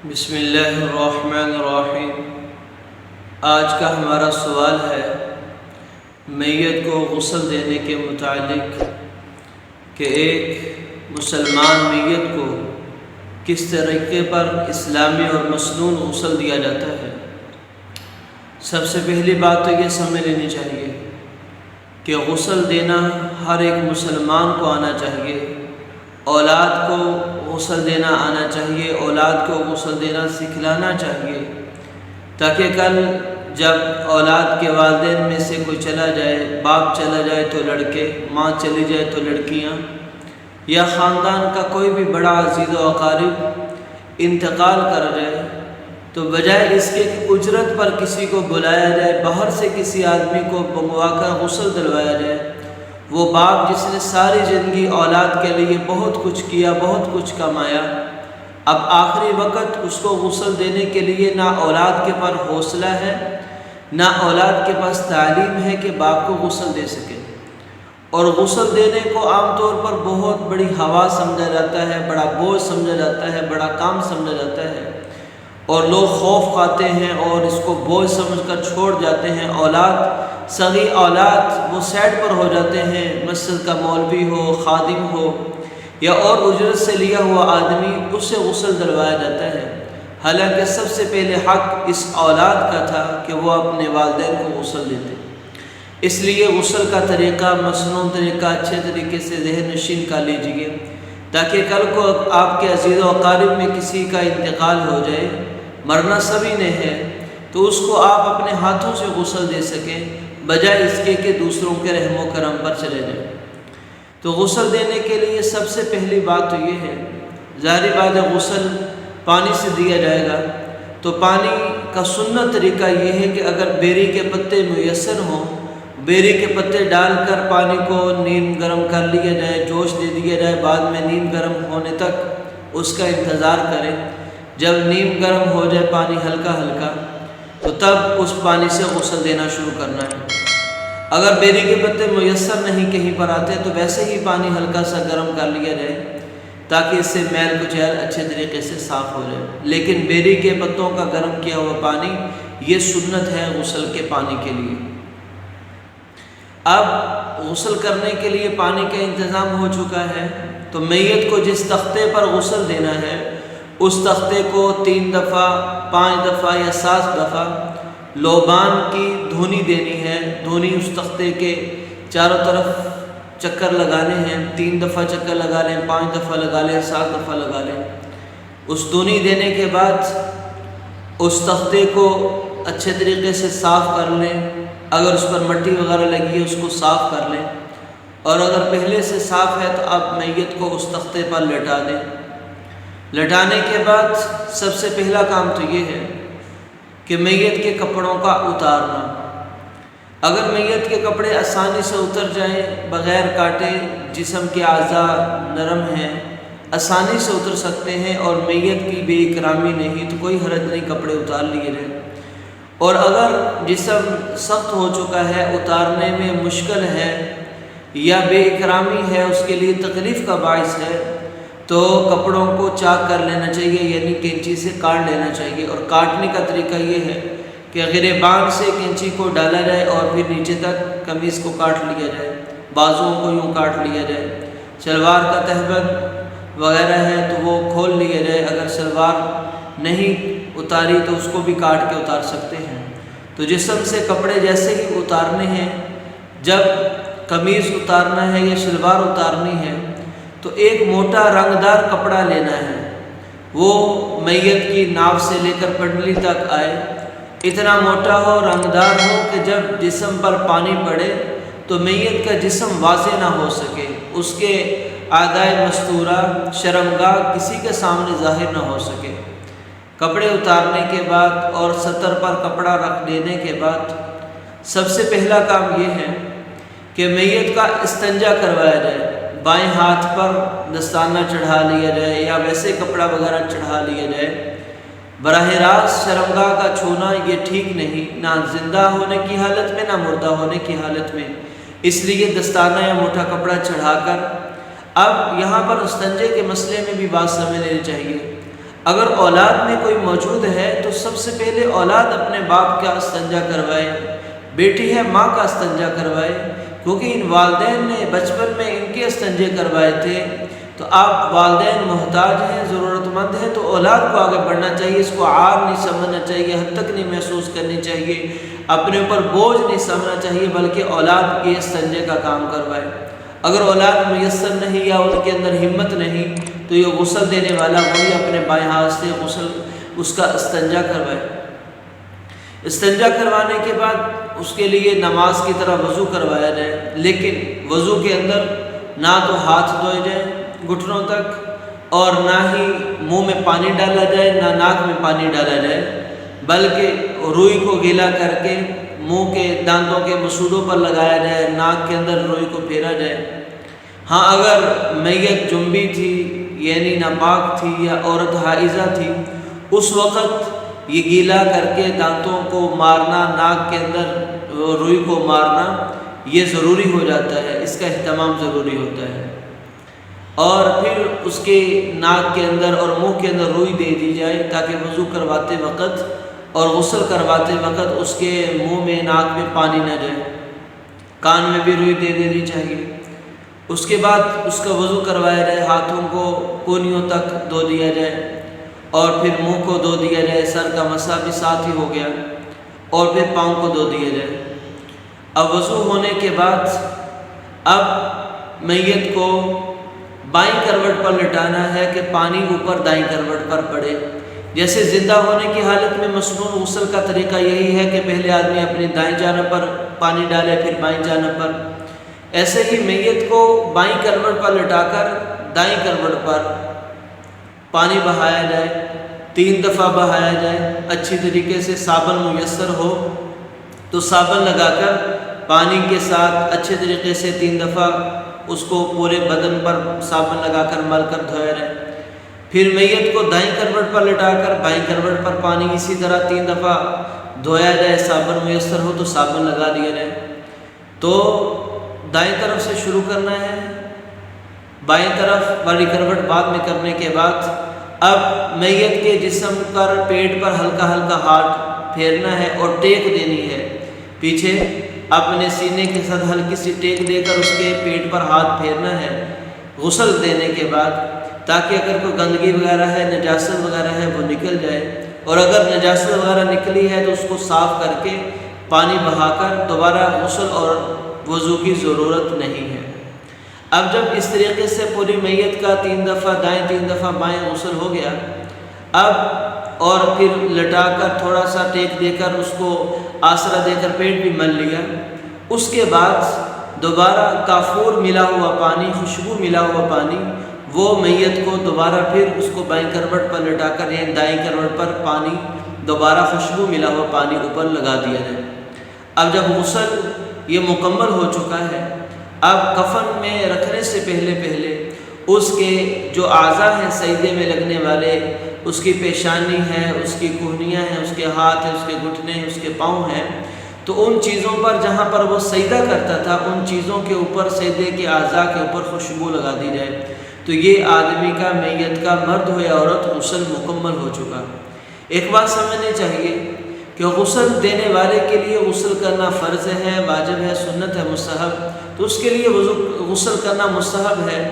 بسم اللہ الرحمن الرحیم۔ آج کا ہمارا سوال ہے میت کو غسل دینے کے متعلق کہ ایک مسلمان میت کو کس طریقے پر اسلامی اور مسنون غسل دیا جاتا ہے۔ سب سے پہلی بات تو یہ سمجھ لینی چاہیے کہ غسل دینا ہر ایک مسلمان کو آنا چاہیے، اولاد کو غسل دینا آنا چاہیے، اولاد کو غسل دینا سکھلانا چاہیے، تاکہ کل جب اولاد کے والدین میں سے کوئی چلا جائے، باپ چلا جائے تو لڑکے، ماں چلی جائے تو لڑکیاں، یا خاندان کا کوئی بھی بڑا عزیز و اقارب انتقال کر جائے تو بجائے اس کے اجرت پر کسی کو بلایا جائے، باہر سے کسی آدمی کو منگوا کر غسل دلوایا جائے، وہ باپ جس نے ساری زندگی اولاد کے لیے بہت کچھ کیا، بہت کچھ کمایا، اب آخری وقت اس کو غسل دینے کے لیے نہ اولاد کے پاس حوصلہ ہے، نہ اولاد کے پاس تعلیم ہے کہ باپ کو غسل دے سکے۔ اور غسل دینے کو عام طور پر بہت بڑی ہوا سمجھا جاتا ہے، بڑا بوجھ سمجھا جاتا ہے، بڑا کام سمجھا جاتا ہے، اور لوگ خوف کھاتے ہیں اور اس کو بوجھ سمجھ کر چھوڑ جاتے ہیں۔ صغیر اولاد وہ سائڈ پر ہو جاتے ہیں، مسجد کا مولوی ہو، خادم ہو یا اور اجرت سے لیا ہوا آدمی، اس سے غسل دلوایا جاتا ہے، حالانکہ سب سے پہلے حق اس اولاد کا تھا کہ وہ اپنے والدین کو غسل دیتے۔ اس لیے غسل کا طریقہ، مسنون طریقہ اچھے طریقے سے ذہن نشین کر لیجیے، تاکہ کل کو آپ کے عزیز و اقارب میں کسی کا انتقال ہو جائے، مرنا سبھی نے ہے، تو اس کو آپ اپنے ہاتھوں سے غسل دے سکیں، بجائے اس کے کہ دوسروں کے رحم و کرم پر چلے جائیں۔ تو غسل دینے کے لیے سب سے پہلی بات تو یہ ہے، ظاہری بات ہے غسل پانی سے دیا جائے گا، تو پانی کا سنت طریقہ یہ ہے کہ اگر بیری کے پتے میسر ہوں، بیری کے پتے ڈال کر پانی کو نیم گرم کر لیا جائے، جوش دے دیا جائے، بعد میں نیم گرم ہونے تک اس کا انتظار کریں۔ جب نیم گرم ہو جائے پانی ہلکا ہلکا، تو تب اس پانی سے غسل دینا شروع کرنا ہے۔ اگر بیری کے پتے میسر نہیں کہیں پر آتے تو ویسے ہی پانی ہلکا سا گرم کر لیا جائے، تاکہ اس سے میل کچیل اچھے طریقے سے صاف ہو جائے۔ لیکن بیری کے پتوں کا گرم کیا ہوا پانی یہ سنت ہے غسل کے پانی کے لیے۔ اب غسل کرنے کے لیے پانی کا انتظام ہو چکا ہے، تو میت کو جس تختے پر غسل دینا ہے اس تختے کو 3 دفعہ، 5 دفعہ یا 7 دفعہ لوبان کی دھونی دینی ہے۔ دھونی اس تختے کے چاروں طرف چکر لگانے ہیں، 3 دفعہ چکر لگا لیں، 5 دفعہ لگا لیں، 7 دفعہ لگا لیں۔ اس دھونی دینے کے بعد اس تختے کو اچھے طریقے سے صاف کر لیں، اگر اس پر مٹی وغیرہ لگی ہے اس کو صاف کر لیں، اور اگر پہلے سے صاف ہے تو آپ میت کو اس تختے پر لٹا دیں۔ لٹانے کے بعد سب سے پہلا کام تو یہ ہے کہ میت کے کپڑوں کا اتارنا۔ اگر میت کے کپڑے آسانی سے اتر جائیں بغیر کاٹے، جسم کے اعضاء نرم ہیں، آسانی سے اتر سکتے ہیں اور میت کی بے اکرامی نہیں، تو کوئی حرج نہیں، کپڑے اتار لیے جائیں۔ اور اگر جسم سخت ہو چکا ہے، اتارنے میں مشکل ہے یا بے اکرامی ہے، اس کے لیے تکلیف کا باعث ہے، تو کپڑوں کو چاک کر لینا چاہیے، یعنی کینچی سے کاٹ لینا چاہیے۔ اور کاٹنے کا طریقہ یہ ہے کہ گریبان سے کینچی کو ڈالا جائے اور پھر نیچے تک قمیص کو کاٹ لیا جائے، بازوؤں کو یوں کاٹ لیا جائے۔ شلوار کا تہبند وغیرہ ہے تو وہ کھول لیا جائے، اگر شلوار نہیں اتاری تو اس کو بھی کاٹ کے اتار سکتے ہیں۔ تو جسم سے کپڑے جیسے ہی اتارنے ہیں، جب قمیص اتارنا ہے یا شلوار اتارنی ہے تو ایک موٹا رنگدار کپڑا لینا ہے، وہ میت کی ناف سے لے کر پنڈلی تک آئے، اتنا موٹا ہو، رنگدار ہو کہ جب جسم پر پانی پڑے تو میت کا جسم واضح نہ ہو سکے، اس کے اعضائے مستورہ، شرمگاہ کسی کے سامنے ظاہر نہ ہو سکے۔ کپڑے اتارنے کے بعد اور سطر پر کپڑا رکھ دینے کے بعد سب سے پہلا کام یہ ہے کہ میت کا استنجا کروایا جائے۔ بائیں ہاتھ پر دستانہ چڑھا لیا جائے یا ویسے کپڑا وغیرہ چڑھا لیا جائے۔ براہ راست شرمگاہ کا چھونا یہ ٹھیک نہیں، نہ زندہ ہونے کی حالت میں نہ مردہ ہونے کی حالت میں، اس لیے دستانہ یا موٹا کپڑا چڑھا کر۔ اب یہاں پر استنجے کے مسئلے میں بھی بات سمجھ لینی چاہیے۔ اگر اولاد میں کوئی موجود ہے تو سب سے پہلے اولاد اپنے باپ کا استنجا کروائے، بیٹی ہے ماں کا استنجا کروائے، کیونکہ ان والدین نے بچپن میں ان کے استنجے کروائے تھے۔ تو آپ والدین محتاج ہیں، ضرورت مند ہیں، تو اولاد کو آگے بڑھنا چاہیے، اس کو عار نہیں سمجھنا چاہیے، حد تک نہیں محسوس کرنی چاہیے، اپنے اوپر بوجھ نہیں سمجھنا چاہیے، بلکہ اولاد کے استنجے کا کام کروائے۔ اگر اولاد میسر نہیں یا ان کے اندر ہمت نہیں تو یہ غسل دینے والا وہی اپنے بائیں ہاتھ سے غسل اس کا استنجا کروائے۔ استنجا کروانے کے بعد اس کے لیے نماز کی طرح وضو کروایا جائے، لیکن وضو کے اندر نہ تو ہاتھ دھوئے جائیں گھٹنوں تک، اور نہ ہی منہ میں پانی ڈالا جائے، نہ ناک میں پانی ڈالا جائے، بلکہ روئی کو گیلا کر کے منہ کے دانتوں کے مسوڑوں پر لگایا جائے، ناک کے اندر روئی کو پھیرا جائے۔ ہاں اگر میت جنبی تھی یعنی ناپاک تھی یا عورت حائضہ تھی، اس وقت یہ گیلا کر کے دانتوں کو مارنا، ناک کے اندر روئی کو مارنا یہ ضروری ہو جاتا ہے، اس کا اہتمام ضروری ہوتا ہے۔ اور پھر اس کے ناک کے اندر اور منہ کے اندر روئی دے دی جائے تاکہ وضو کرواتے وقت اور غسل کرواتے وقت اس کے منہ میں ناک میں پانی نہ جائے، کان میں بھی روئی دے دینی چاہیے۔ اس کے بعد اس کا وضو کروایا جائے، ہاتھوں کو کونیوں تک دھو دیا جائے اور پھر منہ کو دھو دیا جائے، سر کا مسح بھی ساتھ ہی ہو گیا، اور پھر پاؤں کو دھو دیا جائے۔ اب وضو ہونے کے بعد اب میت کو بائیں کروٹ پر لٹانا ہے کہ پانی اوپر دائیں کروٹ پر پڑے۔ جیسے زندہ ہونے کی حالت میں مسنون غسل کا طریقہ یہی ہے کہ پہلے آدمی اپنی دائیں جانب پر پانی ڈالے پھر بائیں جانب پر، ایسے ہی میت کو بائیں کروٹ پر لٹا کر دائیں کروٹ پر پانی بہایا جائے، 3 دفعہ بہایا جائے، اچھی طریقے سے صابن میسر ہو تو صابن لگا کر پانی کے ساتھ اچھے طریقے سے 3 دفعہ اس کو پورے بدن پر صابن لگا کر مل کر دھویا جائے۔ پھر میت کو دائیں کروٹ پر لٹا کر بائیں کروٹ پر پانی اسی طرح 3 دفعہ دھویا جائے، صابن میسر ہو تو صابن لگا دیا جائے۔ تو دائیں طرف سے شروع کرنا ہے، بائیں طرف والی کروٹ بعد میں کرنے کے بعد اب میت کے جسم پر پیٹ پر ہلکا ہلکا ہاتھ پھیرنا ہے اور ٹیک دینی ہے پیچھے، اپنے سینے کے ساتھ ہلکی سی ٹیک دے کر اس کے پیٹ پر ہاتھ پھیرنا ہے غسل دینے کے بعد، تاکہ اگر کوئی گندگی وغیرہ ہے، نجاست وغیرہ ہے وہ نکل جائے، اور اگر نجاست وغیرہ نکلی ہے تو اس کو صاف کر کے پانی بہا کر دوبارہ غسل اور وضو کی ضرورت نہیں ہے۔ اب جب اس طریقے سے پوری میت کا 3 دفعہ دائیں 3 دفعہ بائیں غسل ہو گیا، اب اور پھر لٹا کر تھوڑا سا ٹیک دے کر اس کو آسرا دے کر پیٹ بھی مل لیا، اس کے بعد دوبارہ کافور ملا ہوا پانی، خوشبو ملا ہوا پانی، وہ میت کو دوبارہ پھر اس کو بائیں کروٹ پر لٹا کر یعنی دائیں کروٹ پر پانی دوبارہ خوشبو ملا ہوا پانی اوپر لگا دیا جائے۔ اب جب غسل یہ مکمل ہو چکا ہے، اب کفن میں رکھنے سے پہلے اس کے جو اعضاء ہیں سجدے میں لگنے والے، اس کی پیشانی ہے، اس کی کوہنیاں ہیں، اس کے ہاتھ ہیں، اس کے گھٹنے ہیں، اس کے پاؤں ہیں، تو ان چیزوں پر جہاں پر وہ سجدہ کرتا تھا ان چیزوں کے اوپر سجدے کے اعضاء کے اوپر خوشبو لگا دی جائے، تو یہ آدمی کا، میت کا، مرد ہو یا عورت، غسل مکمل ہو چکا۔ ایک بات سمجھنی چاہیے کہ غسل دینے والے کے لیے غسل کرنا فرض ہے، واجب ہے، سنت ہے، مستحب، تو اس کے لیے غسل کرنا مستحب ہے،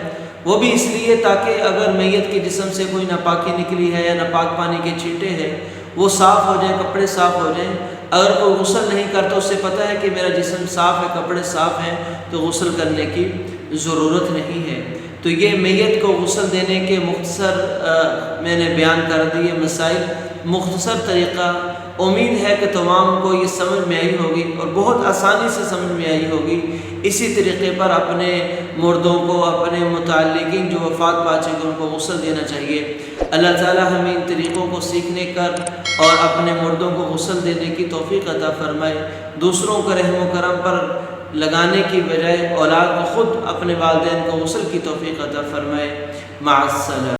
وہ بھی اس لیے تاکہ اگر میت کے جسم سے کوئی ناپاکی نکلی ہے یا ناپاک پانی کے چھینٹے ہیں وہ صاف ہو جائیں، کپڑے صاف ہو جائیں۔ اگر کوئی غسل نہیں کرتا، اس سے پتہ ہے کہ میرا جسم صاف ہے، کپڑے صاف ہیں، تو غسل کرنے کی ضرورت نہیں ہے۔ تو یہ میت کو غسل دینے کے مختصر میں نے بیان کر دیے مسائل، مختصر طریقہ۔ امید ہے کہ تمام کو یہ سمجھ میں آئی ہوگی اور بہت آسانی سے سمجھ میں آئی ہوگی۔ اسی طریقے پر اپنے مردوں کو، اپنے متعلقین جو وفات پا چکے ان کو غسل دینا چاہیے۔ اللہ تعالی ہمیں ان طریقوں کو سیکھنے کر اور اپنے مردوں کو غسل دینے کی توفیق عطا فرمائے۔ دوسروں کو رحم و کرم پر لگانے کی بجائے اولاد کو خود اپنے والدین کو غسل کی توفیق عطا فرمائے۔ مع السلامہ۔